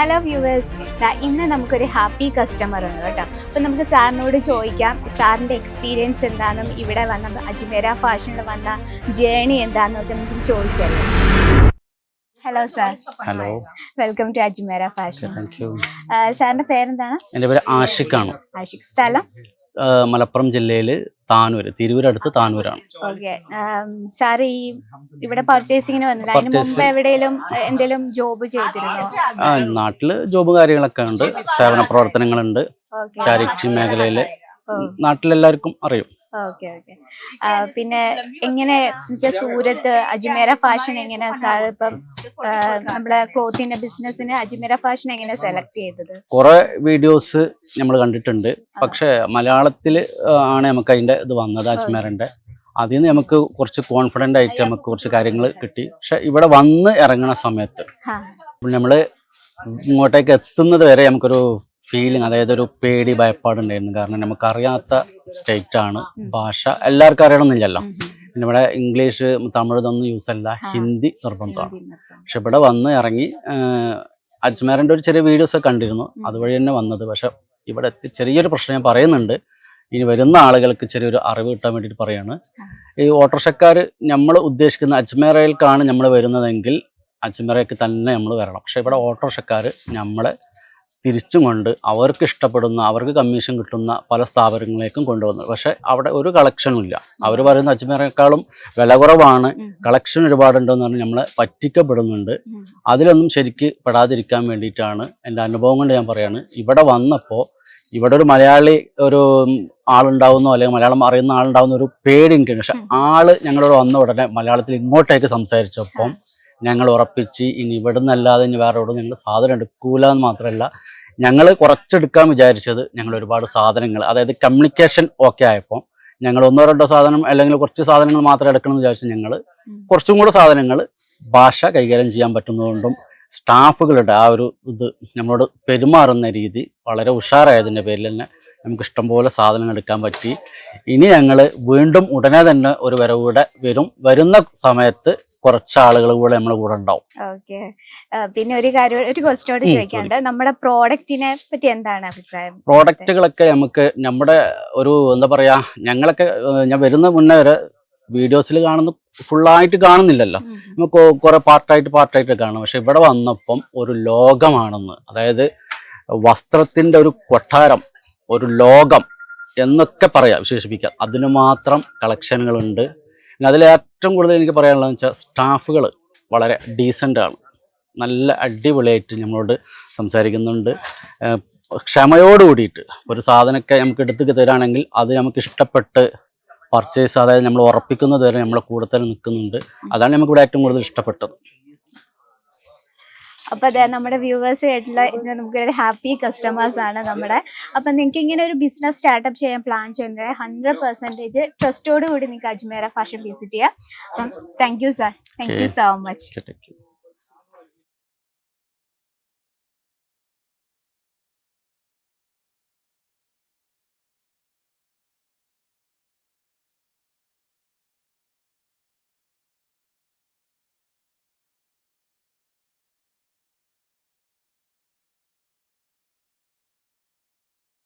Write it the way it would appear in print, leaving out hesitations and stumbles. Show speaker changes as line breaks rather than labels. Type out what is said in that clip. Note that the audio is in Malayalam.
ഹലോ വ്യൂവേഴ്സ്, ഇന്ന് നമുക്കൊരു ഹാപ്പി കസ്റ്റമർ ഉണ്ട് കേട്ടോ. അപ്പോൾ നമുക്ക് സാറിനോട് ചോദിക്കാം സാറിൻ്റെ എക്സ്പീരിയൻസ് എന്താണെന്നും ഇവിടെ വന്ന അജ്മേര ഫാഷനിൽ വന്ന ജേണി എന്താണെന്നൊക്കെ നമുക്ക് ചോദിച്ചറിയാം. Hello sir.
Hello,
welcome to Ajmera fashion.
Thank you.
സാറിൻ്റെ പേരെന്താണ്?
എൻ്റെ പേര് ആഷിഖാണ്.
ആഷിഖ്. സ്ഥലം?
മലപ്പുറം ജില്ലയില് താനൂര്, തിരൂരടുത്ത് താനൂരാണ്.
ഓക്കെ. സാർ ഈ ഇവിടെ പർച്ചേസിങ്ങിന് വന്നില്ല, അതിന് മുമ്പ് എവിടെയെങ്കിലും എന്തെങ്കിലും ജോബ് ചെയ്തിരുന്നോ?
നാട്ടില് ജോബ് കാര്യങ്ങളൊക്കെ ഉണ്ട്, സേവന പ്രവർത്തനങ്ങളുണ്ട്, ചാരിറ്റി മേഖലയില് നാട്ടിലെല്ലാവർക്കും അറിയും.
Okay okay. പിന്നെ എങ്ങനെ സൂരത്ത് അജ്മേര ഫാഷൻ എങ്ങനെ സാർ ഇപ്പം നമ്മുടെ ക്ലോത്തിന്റെ ബിസിനസ്സിന് അജ്മേര ഫാഷൻ എങ്ങനെ സെലക്ട് ചെയ്തത്?
കുറെ വീഡിയോസ് നമ്മൾ കണ്ടിട്ടുണ്ട്, പക്ഷെ മലയാളത്തില് ആണ് നമുക്ക് അതിന്റെ ഇത് വന്നത്, അജ്മേറിന്റെ. അതിൽ നിന്ന് നമുക്ക് കുറച്ച് കോൺഫിഡന്റ് ആയിട്ട് നമുക്ക് കുറച്ച് കാര്യങ്ങൾ കിട്ടി. പക്ഷെ ഇവിടെ വന്ന് ഇറങ്ങുന്ന സമയത്ത് നമ്മള് ഇങ്ങോട്ടേക്ക് എത്തുന്നത് വരെ നമുക്കൊരു ഫീലിംഗ്, അതായത് ഒരു പേടി ഭയപ്പാടുണ്ടായിരുന്നു. കാരണം നമുക്കറിയാത്ത സ്റ്റേറ്റ് ആണ്, ഭാഷ എല്ലാവർക്കും അറിയണമെന്നില്ലല്ലോ. പിന്നെ ഇവിടെ ഇംഗ്ലീഷ് തമിഴ് ഇതൊന്നും യൂസ് അല്ല, ഹിന്ദി നിർബന്ധമാണ്. പക്ഷെ ഇവിടെ വന്ന് ഇറങ്ങി അജ്മേറിന്റെ ഒരു ചെറിയ വീഡിയോസ് ഒക്കെ കണ്ടിരുന്നു, അതുവഴി തന്നെ വന്നത്. പക്ഷെ ഇവിടെ എത്തി ചെറിയൊരു പ്രശ്നം ഞാൻ പറയുന്നുണ്ട്, ഇനി വരുന്ന ആളുകൾക്ക് ചെറിയൊരു അറിവ് കിട്ടാൻ വേണ്ടിയിട്ട് പറയാണ്. ഈ ഓട്ടോറിക്ഷക്കാർ നമ്മൾ ഉദ്ദേശിക്കുന്ന അജ്മേറയിലേക്കാണ് നമ്മൾ വരുന്നതെങ്കിൽ അജ്മേറയ്ക്ക് തന്നെ നമ്മൾ വരണം. പക്ഷെ ഇവിടെ ഓട്ടോറിക്ഷക്കാർ നമ്മളെ തിരിച്ചും കൊണ്ട് അവർക്ക് ഇഷ്ടപ്പെടുന്ന, അവർക്ക് കമ്മീഷൻ കിട്ടുന്ന പല സ്ഥാപനങ്ങളിലേക്കും കൊണ്ടുവന്നു. പക്ഷെ അവിടെ ഒരു കളക്ഷനും ഇല്ല. അവർ പറയുന്ന അജ്മേറിനേക്കാളും വില കുറവാണ്, കളക്ഷൻ ഒരുപാടുണ്ടെന്ന് പറഞ്ഞ് നമ്മളെ പറ്റിക്കപ്പെടുന്നുണ്ട്. അതിലൊന്നും ശരിക്ക് പെടാതിരിക്കാൻ വേണ്ടിയിട്ടാണ് എൻ്റെ അനുഭവം കൊണ്ട് ഞാൻ പറയാണ്. ഇവിടെ വന്നപ്പോൾ ഇവിടെ ഒരു മലയാളി ഒരു ആളുണ്ടാവുന്നോ അല്ലെങ്കിൽ മലയാളം അറിയുന്ന ആളുണ്ടാവുന്ന ഒരു പേടി എനിക്കുണ്ട്. പക്ഷെ ആള് ഞങ്ങളോട് വന്ന ഉടനെ മലയാളത്തിൽ ഇങ്ങോട്ടേക്ക് സംസാരിച്ചപ്പം ഞങ്ങൾ ഉറപ്പിച്ച് ഇനി ഇവിടെ നിന്നല്ലാതെ ഇനി വേറെ എവിടെ ഞങ്ങൾ സാധനം എടുക്കൂല എന്ന് മാത്രമല്ല, ഞങ്ങൾ കുറച്ചെടുക്കാൻ വിചാരിച്ചത് ഞങ്ങൾ ഒരുപാട് സാധനങ്ങൾ, അതായത് കമ്മ്യൂണിക്കേഷൻ ഓക്കെ ആയപ്പോൾ ഞങ്ങൾ ഒന്നോ രണ്ടോ സാധനം അല്ലെങ്കിൽ കുറച്ച് സാധനങ്ങൾ മാത്രം എടുക്കണം എന്ന് വിചാരിച്ചു. ഞങ്ങൾ കുറച്ചും കൂടെ സാധനങ്ങൾ ഭാഷ കൈകാര്യം ചെയ്യാൻ പറ്റുന്നതുകൊണ്ടും സ്റ്റാഫുകളുടെ ആ ഒരു ഇത് നമ്മളോട് പെരുമാറുന്ന രീതി വളരെ ഉഷാറായതിൻ്റെ പേരിൽ തന്നെ നമുക്ക് ഇഷ്ടംപോലെ സാധനങ്ങൾ എടുക്കാൻ പറ്റി. ഇനി ഞങ്ങൾ വീണ്ടും ഉടനെ തന്നെ ഒരു വരവൂടെ വരുന്ന സമയത്ത് കുറച്ച് ആളുകൾ കൂടെ നമ്മളെ കൂടെ ഉണ്ടാവും.
ഓക്കെ. പിന്നെ ഒരു ക്വസ്റ്റ്യൻ ചോദിക്കാനുണ്ട്, നമ്മുടെ പ്രോഡക്റ്റിനെ പറ്റി എന്താണ് അഭിപ്രായം?
പ്രോഡക്റ്റുകളൊക്കെ നമുക്ക് നമ്മുടെ ഒരു എന്താ പറയാ, ഞങ്ങളൊക്കെ ഞാൻ വരുന്ന മുന്നേ വരെ വീഡിയോസിൽ കാണുന്ന ഫുള്ളായിട്ട് കാണുന്നില്ലല്ലോ, നമുക്ക് കുറെ പാർട്ടായിട്ട് കാണും. പക്ഷെ ഇവിടെ വന്നപ്പം ഒരു ലോകമാണെന്ന്, അതായത് വസ്ത്രത്തിന്റെ ഒരു കൊട്ടാരം, ഒരു ലോകം എന്നൊക്കെ പറയാം, വിശേഷിപ്പിക്കാം. അതിന് മാത്രം കളക്ഷനുകളുണ്ട്. പിന്നെ അതിൽ ഏറ്റവും കൂടുതൽ എനിക്ക് പറയാനുള്ളതെന്ന് വെച്ചാൽ സ്റ്റാഫുകൾ വളരെ ഡീസൻ്റ് ആണ്, നല്ല അടിപൊളിയായിട്ട് നമ്മളോട് സംസാരിക്കുന്നുണ്ട്. ക്ഷമയോട് കൂടിയിട്ട് ഒരു സാധനമൊക്കെ നമുക്ക് എടുത്ത് തരാണെങ്കിൽ അത് നമുക്ക് ഇഷ്ടപ്പെട്ട് പർച്ചേസ്, അതായത് നമ്മൾ ഉറപ്പിക്കുന്നത് വരെ നമ്മളെ കൂടെ തന്നെ നിൽക്കുന്നുണ്ട്. അതാണ് നമുക്ക് ഇവിടെ ഏറ്റവും കൂടുതൽ ഇഷ്ടപ്പെട്ടത്.
അപ്പൊ അതെ, നമ്മുടെ വ്യൂവേഴ്സ് ആയിട്ടുള്ള ഇന്ന് നമുക്ക് ഹാപ്പി കസ്റ്റമേഴ്സ് ആണ് നമ്മുടെ. അപ്പൊ നിങ്ങൾക്ക് ഇങ്ങനെ ഒരു ബിസിനസ് സ്റ്റാർട്ടപ്പ് ചെയ്യാൻ പ്ലാൻ ചെയ്യുന്നത് 100% ട്രസ്റ്റോട് കൂടി നിങ്ങൾക്ക് അജ്മേര ഫാഷൻ വിസിറ്റ് ചെയ്യാം. അപ്പം thank you sir, thank you so much.